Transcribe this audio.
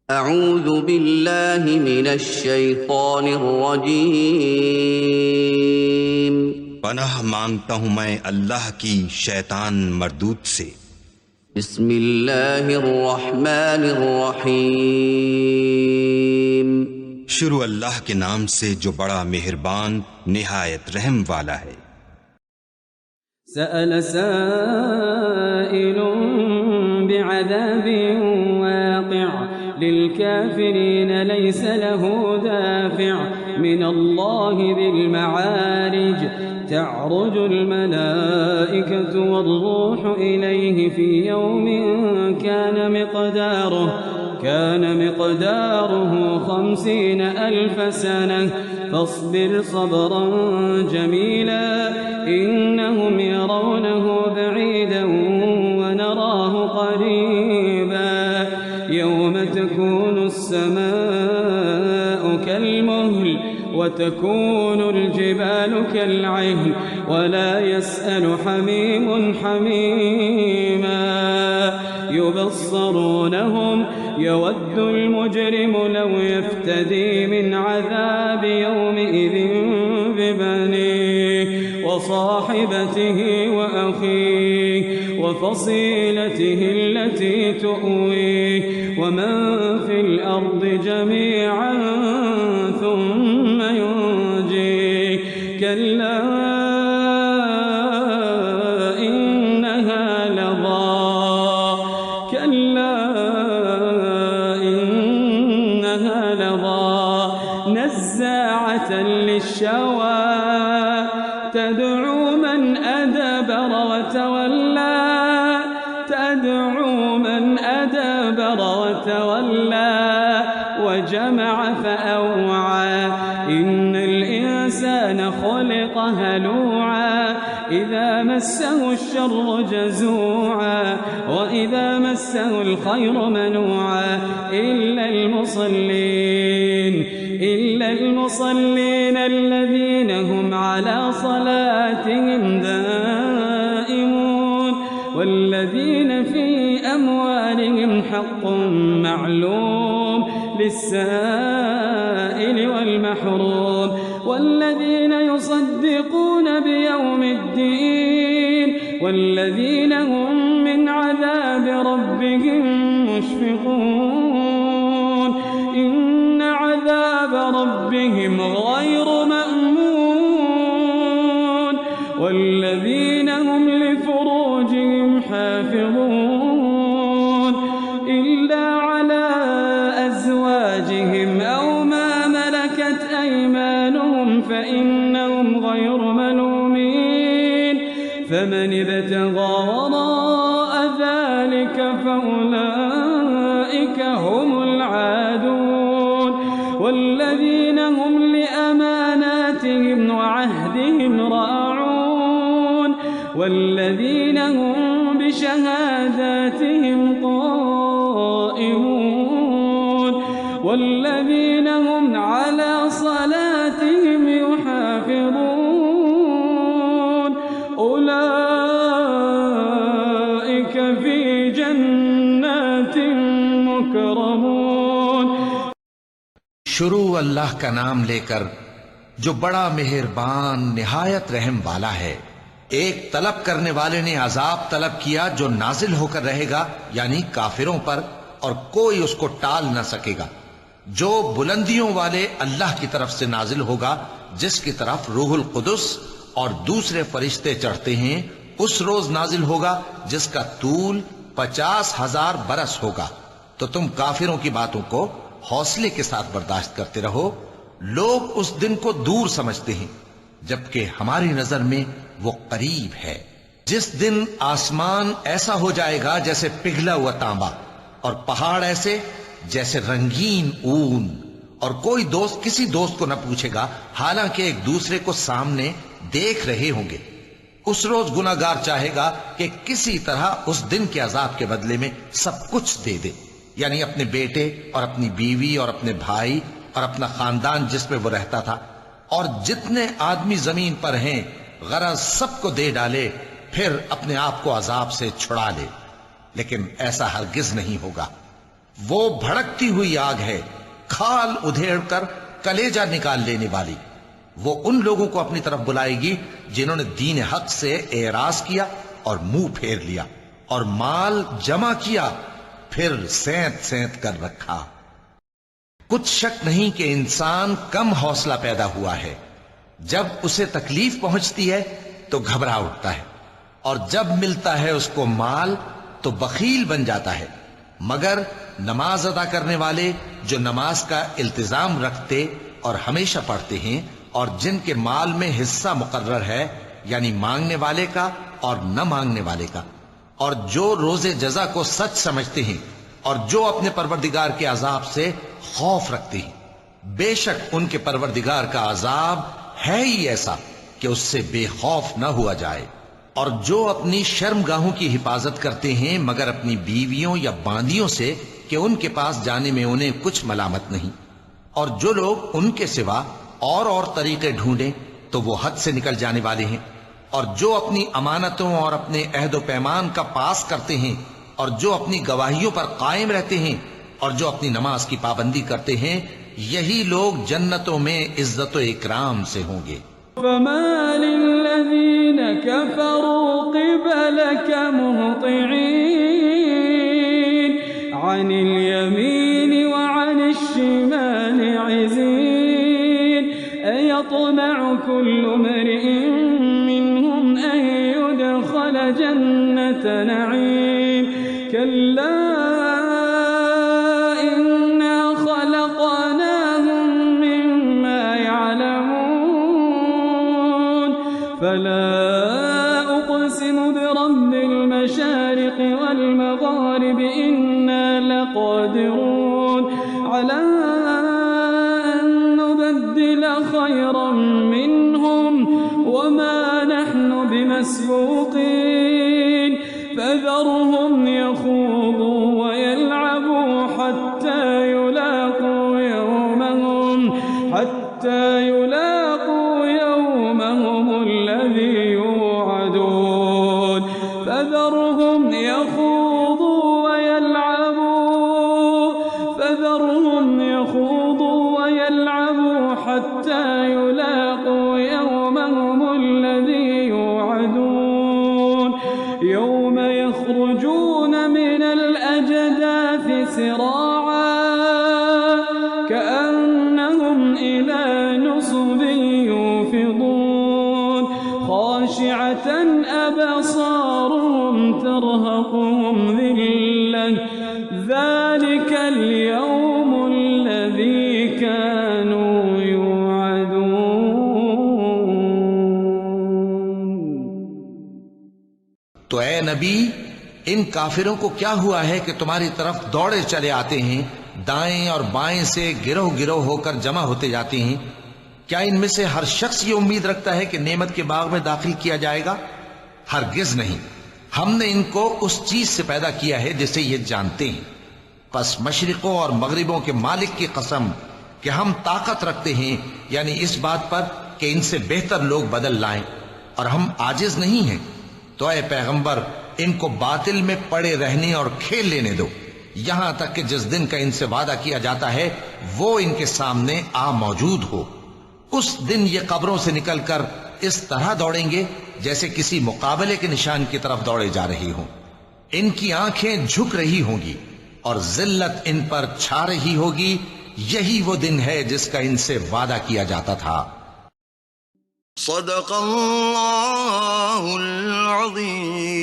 أعوذ बिल्लाहि मिनश शैतानिर रजीम। पनाह मांगता हूं मैं अल्लाह की शैतान मरदूत से। बिस्मिल्लाहिर रहमानिर रहीम। शुरू अल्लाह के नाम से जो बड़ा मेहरबान निहायत रहम वाला है। सअल साइलुन बिअज़ाबिन वाक़िअ लिलकाफ़िरीन लैस लहू दाफ़िअ मिनल्लाहि ज़िल मआरिज तअरुजुल मलाइकतु वर्रूहु इलैहि फ़ी यौमिन كان مقداره 50,000 سنة فاصبر صبرا جميلا إنهم يرونه بعيدا ونراه قريبا يوم تكون السماء كالمهل وتكون الجبال كالعهن ولا يسأل حميم حميما يبصرونهم يود المجرم لو يفتدي من عذاب يومئذ ببنيه وصاحبته وأخيه وفصيلته التي تؤويه ومن في الأرض جميعا ثم ينجيه كلا نزاعة للشوى تدعو من أدبر وتولى وجمع فأوعى إن الإنسان خلق هلوعا إذا مسه الشر جزوعا وإذا مسه الخير منوعا إلا المصلين الذين هم على صلاتهم دائمون والذين في أموالهم حق معلوم للسائل والمحروم والذين يصدقون بيوم الدين والذين هم من عذاب ربهم مشفقون إن عذاب ربهم غير مأمون والذين هم لفروجهم حافظون إلا على أزواجهم أو ما ملكت أيمانهم فإنهم غير ملومين فمن ابتغى وراء ذلك فأولئك هم العادون والذين هم لأماناتهم وعهدهم راعون والذين هم بشهاداتهم قائمون والذين هم على صلاتهم يحافظون أولئك في جنات مكرمون। शुरू अल्लाह का नाम लेकर जो बड़ा मेहरबान निहायत रहम वाला है। एक तलब करने वाले ने अजाब तलब किया जो नाजिल होकर रहेगा यानी काफिरों पर और कोई उसको टाल न सकेगा। जो बुलंदियों वाले अल्लाह की तरफ से नाजिल होगा जिसकी तरफ रूहुल कुदुस और दूसरे फरिश्ते चढ़ते हैं उस रोज नाजिल होगा जिसका तूल 50,000 बरस होगा। तो तुम काफिरों की बातों को हौसले के साथ बर्दाश्त करते रहो। लोग उस दिन को दूर समझते हैं जबकि हमारी नजर में वो करीब है। जिस दिन आसमान ऐसा हो जाएगा जैसे पिघला हुआ तांबा और पहाड़ ऐसे जैसे रंगीन ऊन और कोई दोस्त किसी दोस्त को न पूछेगा हालांकि एक दूसरे को सामने देख रहे होंगे। उस रोज गुनाहगार चाहेगा कि किसी तरह उस दिन के अजाब के बदले में सब कुछ दे दे यानी अपने बेटे और अपनी बीवी और अपने भाई और अपना खानदान जिसमें वो रहता था और जितने आदमी जमीन पर हैं गरज सबको दे डाले फिर अपने आप को अजाब से छुड़ा ले। लेकिन ऐसा हरगिज नहीं होगा। وہ بھڑکتی ہوئی آگ ہے، کھال ادھیڑ کر کلیجہ نکال لینے والی۔ وہ ان لوگوں کو اپنی طرف بلائے گی جنہوں نے دین حق سے اعراض کیا اور منہ پھیر لیا اور مال جمع کیا پھر سینت سینت کر رکھا۔ کچھ شک نہیں کہ انسان کم حوصلہ پیدا ہوا ہے، جب اسے تکلیف پہنچتی ہے تو گھبرا اٹھتا ہے، اور جب ملتا ہے اس کو مال تو بخیل بن جاتا ہے۔ مگر نماز ادا کرنے والے جو نماز کا التزام رکھتے اور ہمیشہ پڑھتے ہیں، اور جن کے مال میں حصہ مقرر ہے، یعنی مانگنے والے کا اور نہ مانگنے والے کا، اور جو روز جزا کو سچ سمجھتے ہیں، اور جو اپنے پروردگار کے عذاب سے خوف رکھتے ہیں، بے شک ان کے پروردگار کا عذاب ہے ہی ایسا کہ اس سے بے خوف نہ ہوا جائے۔ اور جو اپنی شرمگاہوں کی حفاظت کرتے ہیں مگر اپنی بیویوں یا باندیوں سے کہ ان کے پاس جانے میں انہیں کچھ ملامت نہیں، اور جو لوگ ان کے سوا اور طریقے ڈھونڈیں تو وہ حد سے نکل جانے والے ہیں، اور جو اپنی امانتوں اور اپنے عہد و پیمان کا پاس کرتے ہیں، اور جو اپنی گواہیوں پر قائم رہتے ہیں، اور جو اپنی نماز کی پابندی کرتے ہیں، یہی لوگ جنتوں میں عزت و اکرام سے ہوں گے۔ فما للذين كفروا قبلك مهطعين عن اليمين وعن الشمال عزين أيطمع كل امرئ منهم أن يدخل جنة نعيم كلا إنا خلقناهم مما يعلمون فلا أقسم برب المشارق والمغارب إنا لقادرون على أن نبدل خيرا منهم وما نحن بمسبوقين فذرهم يخوضوا ويلعبوا حتى يلاقوا يومهم الذي يوعدون فذرهم يخوضوا ويلعبوا حتى يلاقوا يومهم الذي يوعدون يوم يخرجون من الأجداث سراعا كأنهم إلى نصب يوفضون خاشعة أبصارهم ترهقهم ذلة ذلك اليوم الذي كانوا يوعدون۔ تو اے نبی، ان کافروں کو کیا ہوا ہے کہ تمہاری طرف دوڑے چلے آتے ہیں، دائیں اور بائیں سے گروہ گروہ ہو کر جمع ہوتے جاتے ہیں؟ کیا ان میں سے ہر شخص یہ امید رکھتا ہے کہ نعمت کے باغ میں داخل کیا جائے گا؟ ہرگز نہیں۔ ہم نے ان کو اس چیز سے پیدا کیا ہے جسے یہ جانتے ہیں۔ پس مشرقوں اور مغربوں کے مالک کی قسم کہ ہم طاقت رکھتے ہیں، یعنی اس بات پر کہ ان سے بہتر لوگ بدل لائیں، اور ہم عاجز نہیں ہیں۔ تو اے پیغمبر، ان کو باطل میں پڑے رہنے اور کھیل لینے دو، یہاں تک کہ جس دن کا ان سے وعدہ کیا جاتا ہے وہ ان کے سامنے آ موجود ہو۔ اس دن یہ قبروں سے نکل کر اس طرح دوڑیں گے جیسے کسی مقابلے کے نشان کی طرف دوڑے جا رہے ہوں۔ ان کی آنکھیں جھک رہی ہوں گی اور ذلت ان پر چھا رہی ہوگی۔ یہی وہ دن ہے جس کا ان سے وعدہ کیا جاتا تھا۔ صدق اللہ العظیم۔